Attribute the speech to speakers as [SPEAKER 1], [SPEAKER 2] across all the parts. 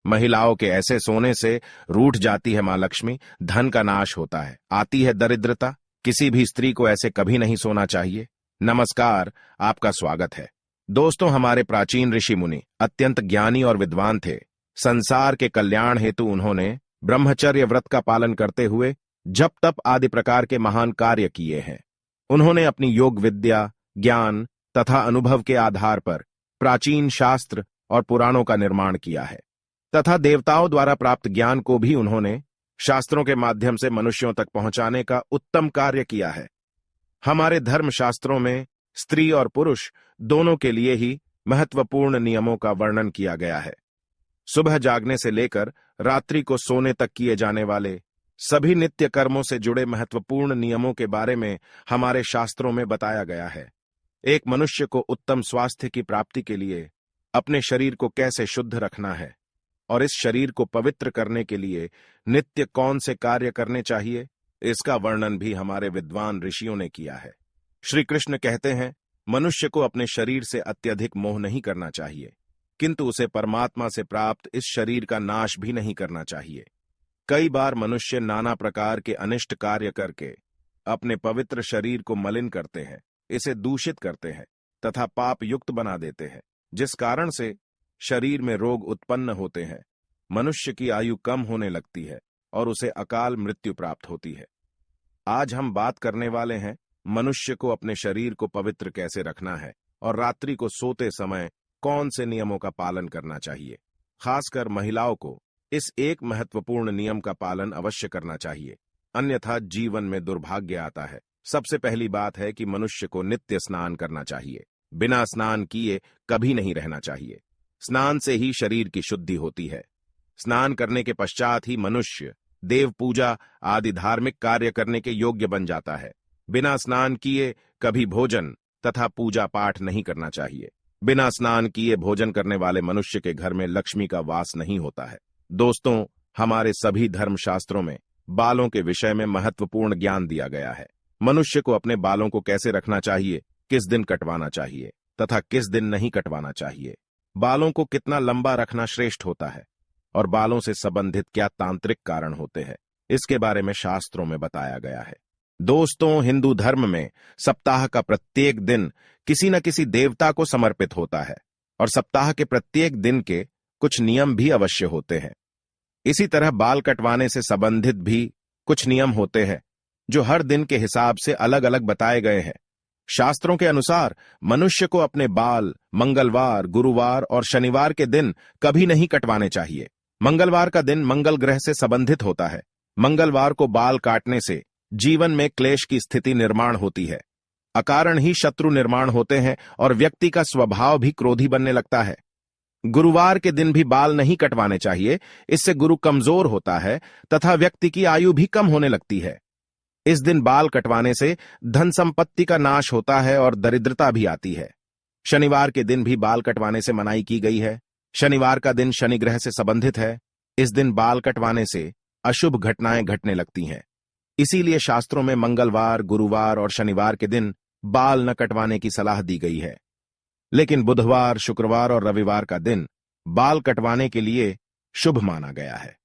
[SPEAKER 1] महिलाओं के ऐसे सोने से रूठ जाती है मां लक्ष्मी, धन का नाश होता है, आती है दरिद्रता। किसी भी स्त्री को ऐसे कभी नहीं सोना चाहिए। नमस्कार, आपका स्वागत है। दोस्तों, हमारे प्राचीन ऋषि मुनि अत्यंत ज्ञानी और विद्वान थे। संसार के कल्याण हेतु उन्होंने ब्रह्मचर्य व्रत का पालन करते हुए जप तप आदि प्रकार के महान कार्य किए हैं। उन्होंने अपनी योग विद्या, ज्ञान तथा अनुभव के आधार पर प्राचीन शास्त्र और पुराणों का निर्माण किया है तथा देवताओं द्वारा प्राप्त ज्ञान को भी उन्होंने शास्त्रों के माध्यम से मनुष्यों तक पहुंचाने का उत्तम कार्य किया है। हमारे धर्म शास्त्रों में स्त्री और पुरुष दोनों के लिए ही महत्वपूर्ण नियमों का वर्णन किया गया है। सुबह जागने से लेकर रात्रि को सोने तक किए जाने वाले सभी नित्य कर्मों से जुड़े महत्वपूर्ण नियमों के बारे में हमारे शास्त्रों में बताया गया है। एक मनुष्य को उत्तम स्वास्थ्य की प्राप्ति के लिए अपने शरीर को कैसे शुद्ध रखना है और इस शरीर को पवित्र करने के लिए नित्य कौन से कार्य करने चाहिए, इसका वर्णन भी हमारे विद्वान ऋषियों ने किया है। श्री कृष्ण कहते हैं, मनुष्य को अपने शरीर से अत्यधिक मोह नहीं करना चाहिए, किंतु उसे परमात्मा से प्राप्त इस शरीर का नाश भी नहीं करना चाहिए। कई बार मनुष्य नाना प्रकार के अनिष्ट कार्य करके अपने पवित्र शरीर को मलिन करते हैं, इसे दूषित करते हैं तथा पाप युक्त बना देते हैं, जिस कारण से शरीर में रोग उत्पन्न होते हैं। मनुष्य की आयु कम होने लगती है और उसे अकाल मृत्यु प्राप्त होती है। आज हम बात करने वाले हैं मनुष्य को अपने शरीर को पवित्र कैसे रखना है और रात्रि को सोते समय कौन से नियमों का पालन करना चाहिए। खासकर महिलाओं को इस एक महत्वपूर्ण नियम का पालन अवश्य करना चाहिए, अन्यथा जीवन में दुर्भाग्य आता है। सबसे पहली बात है कि मनुष्य को नित्य स्नान करना चाहिए। बिना स्नान किए कभी नहीं रहना चाहिए। स्नान से ही शरीर की शुद्धि होती है। स्नान करने के पश्चात ही मनुष्य देव पूजा आदि धार्मिक कार्य करने के योग्य बन जाता है। बिना स्नान किए कभी भोजन तथा पूजा पाठ नहीं करना चाहिए। बिना स्नान किए भोजन करने वाले मनुष्य के घर में लक्ष्मी का वास नहीं होता है। दोस्तों, हमारे सभी धर्मशास्त्रों में बालों के विषय में महत्वपूर्ण ज्ञान दिया गया है। मनुष्य को अपने बालों को कैसे रखना चाहिए, किस दिन कटवाना चाहिए तथा किस दिन नहीं कटवाना चाहिए, बालों को कितना लंबा रखना श्रेष्ठ होता है और बालों से संबंधित क्या तांत्रिक कारण होते हैं, इसके बारे में शास्त्रों में बताया गया है। दोस्तों, हिंदू धर्म में सप्ताह का प्रत्येक दिन किसी न किसी देवता को समर्पित होता है और सप्ताह के प्रत्येक दिन के कुछ नियम भी अवश्य होते हैं। इसी तरह बाल कटवाने से संबंधित भी कुछ नियम होते हैं जो हर दिन के हिसाब से अलग अलग बताए गए हैं। शास्त्रों के अनुसार मनुष्य को अपने बाल मंगलवार, गुरुवार और शनिवार के दिन कभी नहीं कटवाने चाहिए। मंगलवार का दिन मंगल ग्रह से संबंधित होता है। मंगलवार को बाल काटने से जीवन में क्लेश की स्थिति निर्माण होती है, अकारण ही शत्रु निर्माण होते हैं और व्यक्ति का स्वभाव भी क्रोधी बनने लगता है। गुरुवार के दिन भी बाल नहीं कटवाने चाहिए, इससे गुरु कमजोर होता है तथा व्यक्ति की आयु भी कम होने लगती है। इस दिन बाल कटवाने से धन संपत्ति का नाश होता है और दरिद्रता भी आती है। शनिवार के दिन भी बाल कटवाने से मनाही की गई है। शनिवार का दिन शनि ग्रह से संबंधित है। इस दिन बाल कटवाने से अशुभ घटनाएं घटने लगती हैं। इसीलिए शास्त्रों में मंगलवार, गुरुवार और शनिवार के दिन बाल न कटवाने की सलाह दी गई है। लेकिन बुधवार, शुक्रवार और रविवार का दिन बाल कटवाने के लिए शुभ माना गया है।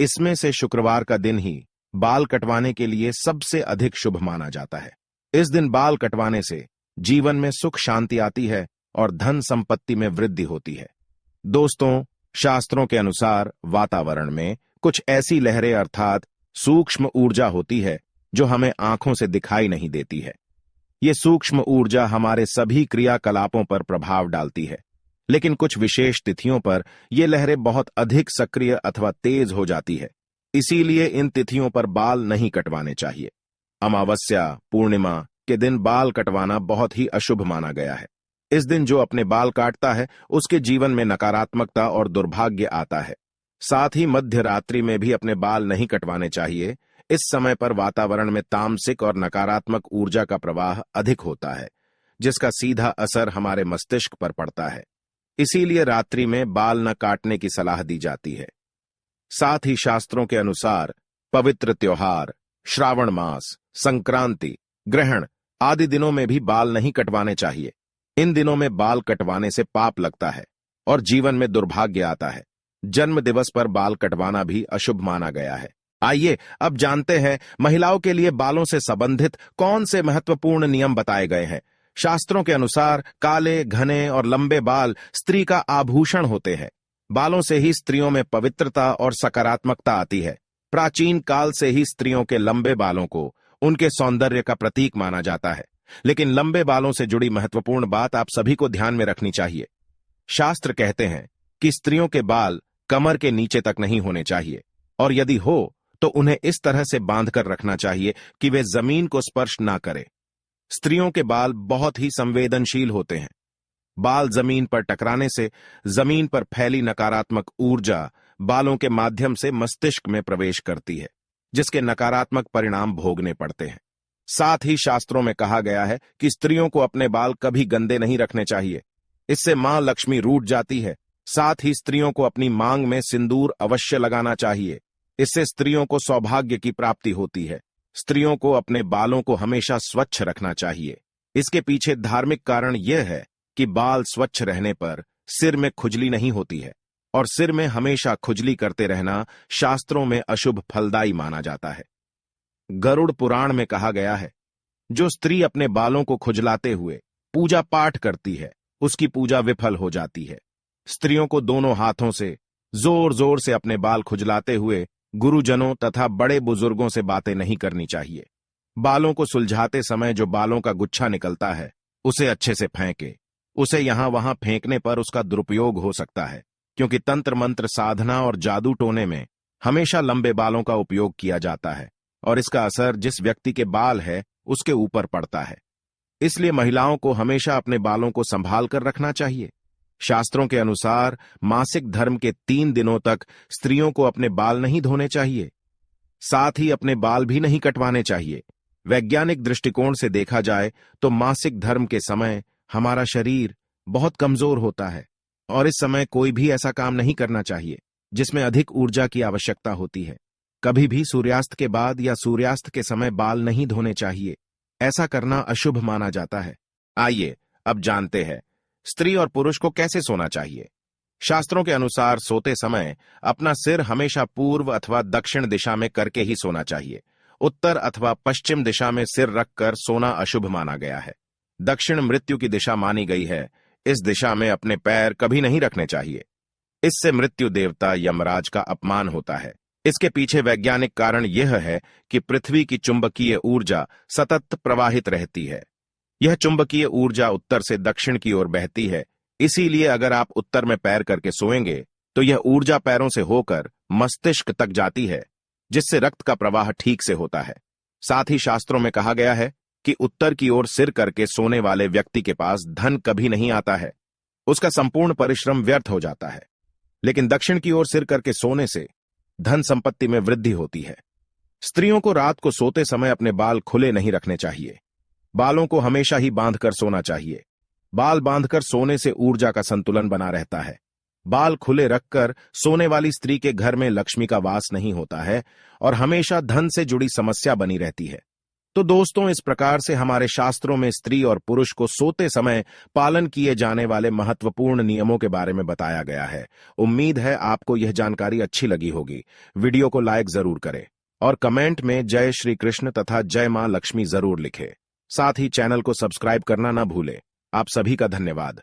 [SPEAKER 1] इसमें से शुक्रवार का दिन ही बाल कटवाने के लिए सबसे अधिक शुभ माना जाता है। इस दिन बाल कटवाने से जीवन में सुख शांति आती है और धन संपत्ति में वृद्धि होती है। दोस्तों, शास्त्रों के अनुसार वातावरण में कुछ ऐसी लहरें अर्थात सूक्ष्म ऊर्जा होती है जो हमें आंखों से दिखाई नहीं देती है। ये सूक्ष्म ऊर्जा हमारे सभी क्रियाकलापों पर प्रभाव डालती है, लेकिन कुछ विशेष तिथियों पर ये लहरें बहुत अधिक सक्रिय अथवा तेज हो जाती है। इसीलिए इन तिथियों पर बाल नहीं कटवाने चाहिए। अमावस्या, पूर्णिमा के दिन बाल कटवाना बहुत ही अशुभ माना गया है। इस दिन जो अपने बाल काटता है उसके जीवन में नकारात्मकता और दुर्भाग्य आता है। साथ ही मध्य रात्रि में भी अपने बाल नहीं कटवाने चाहिए। इस समय पर वातावरण में तामसिक और नकारात्मक ऊर्जा का प्रवाह अधिक होता है, जिसका सीधा असर हमारे मस्तिष्क पर पड़ता है। इसीलिए रात्रि में बाल न काटने की सलाह दी जाती है। साथ ही शास्त्रों के अनुसार पवित्र त्योहार, श्रावण मास, संक्रांति, ग्रहण आदि दिनों में भी बाल नहीं कटवाने चाहिए। इन दिनों में बाल कटवाने से पाप लगता है और जीवन में दुर्भाग्य आता है। जन्म दिवस पर बाल कटवाना भी अशुभ माना गया है। आइए अब जानते हैं महिलाओं के लिए बालों से संबंधित कौन से महत्वपूर्ण नियम बताए गए हैं। शास्त्रों के अनुसार काले, घने और लंबे बाल स्त्री का आभूषण होते हैं। बालों से ही स्त्रियों में पवित्रता और सकारात्मकता आती है। प्राचीन काल से ही स्त्रियों के लंबे बालों को उनके सौंदर्य का प्रतीक माना जाता है। लेकिन लंबे बालों से जुड़ी महत्वपूर्ण बात आप सभी को ध्यान में रखनी चाहिए। शास्त्र कहते हैं कि स्त्रियों के बाल कमर के नीचे तक नहीं होने चाहिए, और यदि हो तो उन्हें इस तरह से बांधकर रखना चाहिए कि वे जमीन को स्पर्श ना करें। स्त्रियों के बाल बहुत ही संवेदनशील होते हैं। बाल जमीन पर टकराने से जमीन पर फैली नकारात्मक ऊर्जा बालों के माध्यम से मस्तिष्क में प्रवेश करती है, जिसके नकारात्मक परिणाम भोगने पड़ते हैं। साथ ही शास्त्रों में कहा गया है कि स्त्रियों को अपने बाल कभी गंदे नहीं रखने चाहिए, इससे मां लक्ष्मी रूठ जाती है। साथ ही स्त्रियों को अपनी मांग में सिंदूर अवश्य लगाना चाहिए, इससे स्त्रियों को सौभाग्य की प्राप्ति होती है। स्त्रियों को अपने बालों को हमेशा स्वच्छ रखना चाहिए। इसके पीछे धार्मिक कारण यह है कि बाल स्वच्छ रहने पर सिर में खुजली नहीं होती है, और सिर में हमेशा खुजली करते रहना शास्त्रों में अशुभ फलदायी माना जाता है। गरुड़ पुराण में कहा गया है, जो स्त्री अपने बालों को खुजलाते हुए पूजा पाठ करती है, उसकी पूजा विफल हो जाती है। स्त्रियों को दोनों हाथों से जोर जोर से अपने बाल खुजलाते हुए गुरुजनों तथा बड़े बुजुर्गों से बातें नहीं करनी चाहिए। बालों को सुलझाते समय जो बालों का गुच्छा निकलता है, उसे अच्छे से फेंके। उसे यहां वहां फेंकने पर उसका दुरुपयोग हो सकता है, क्योंकि तंत्र मंत्र साधना और जादू टोने में हमेशा लंबे बालों का उपयोग किया जाता है, और इसका असर जिस व्यक्ति के बाल है उसके ऊपर पड़ता है। इसलिए महिलाओं को हमेशा अपने बालों को संभाल कर रखना चाहिए। शास्त्रों के अनुसार मासिक धर्म के 3 दिनों तक स्त्रियों को अपने बाल नहीं धोने चाहिए, साथ ही अपने बाल भी नहीं कटवाने चाहिए। वैज्ञानिक दृष्टिकोण से देखा जाए तो मासिक धर्म के समय हमारा शरीर बहुत कमजोर होता है, और इस समय कोई भी ऐसा काम नहीं करना चाहिए जिसमें अधिक ऊर्जा की आवश्यकता होती है। कभी भी सूर्यास्त के बाद या सूर्यास्त के समय बाल नहीं धोने चाहिए, ऐसा करना अशुभ माना जाता है। आइए अब जानते हैं स्त्री और पुरुष को कैसे सोना चाहिए। शास्त्रों के अनुसार सोते समय अपना सिर हमेशा पूर्व अथवा दक्षिण दिशा में करके ही सोना चाहिए। उत्तर अथवा पश्चिम दिशा में सिर रखकर सोना अशुभ माना गया है। दक्षिण मृत्यु की दिशा मानी गई है, इस दिशा में अपने पैर कभी नहीं रखने चाहिए। इससे मृत्यु देवता यमराज का अपमान होता है। इसके पीछे वैज्ञानिक कारण यह है कि पृथ्वी की चुंबकीय ऊर्जा सतत प्रवाहित रहती है। यह चुंबकीय ऊर्जा उत्तर से दक्षिण की ओर बहती है, इसीलिए अगर आप उत्तर में पैर करके सोएंगे तो यह ऊर्जा पैरों से होकर मस्तिष्क तक जाती है, जिससे रक्त का प्रवाह ठीक से होता है। साथ ही शास्त्रों में कहा गया है कि उत्तर की ओर सिर करके सोने वाले व्यक्ति के पास धन कभी नहीं आता है, उसका संपूर्ण परिश्रम व्यर्थ हो जाता है। लेकिन दक्षिण की ओर सिर करके सोने से धन संपत्ति में वृद्धि होती है। स्त्रियों को रात को सोते समय अपने बाल खुले नहीं रखने चाहिए। बालों को हमेशा ही बांधकर सोना चाहिए। बाल बांधकर सोने से ऊर्जा का संतुलन बना रहता है। बाल खुले रखकर सोने वाली स्त्री के घर में लक्ष्मी का वास नहीं होता है, और हमेशा धन से जुड़ी समस्या बनी रहती है। तो दोस्तों, इस प्रकार से हमारे शास्त्रों में स्त्री और पुरुष को सोते समय पालन किए जाने वाले महत्वपूर्ण नियमों के बारे में बताया गया है। उम्मीद है आपको यह जानकारी अच्छी लगी होगी। वीडियो को लाइक जरूर करें और कमेंट में जय श्री कृष्ण तथा जय मां लक्ष्मी जरूर लिखें। साथ ही चैनल को सब्सक्राइब करना ना भूलें। आप सभी का धन्यवाद।